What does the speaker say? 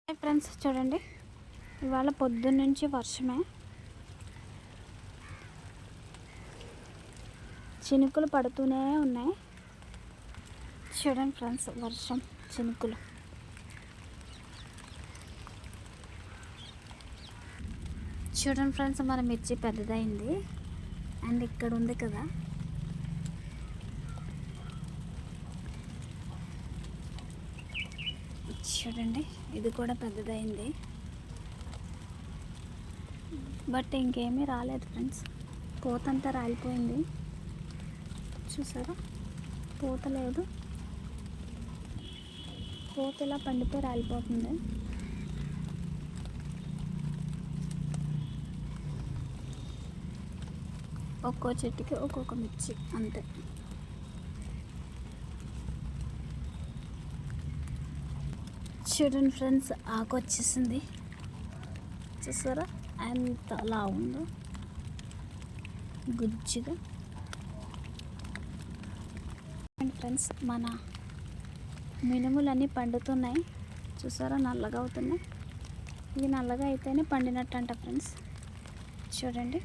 Hi friends, చూడండి ఇవాళ పొద్దున్నుంచి వర్షమే. చినుకులు పడుతూనే ఉన్నాయి. చూడండి ఫ్రెండ్స్, వర్షం చినుకులు. చూడండి ఫ్రెండ్స్, మన మిర్చి పెద్దదైంది. అండ్ ఇక్కడ ఉంది కదా, చూడండి ఇది కూడా పెద్దదైంది. బట్ ఇంకేమీ రాలేదు ఫ్రెండ్స్. పూతంతా రాలిపోయింది. చూసారా, పూత లేదు. పూత ఇలా పండిపోయి రాలిపోతుంది. ఒక్కో చెట్టుకి ఒక్కొక్క మిర్చి అంతే. చూడండి ఫ్రెండ్స్, ఆకు వచ్చేసింది. చూసారా ఎంత అలా ఉందో గుజ్జుగా. ఫ్రెండ్స్, మన మినుములన్నీ పండుతున్నాయి. చూసారా, నల్లగా అవుతున్నాయి. ఇవి నల్లగా అయితేనే పండినట్టు అంట ఫ్రెండ్స్. చూడండి.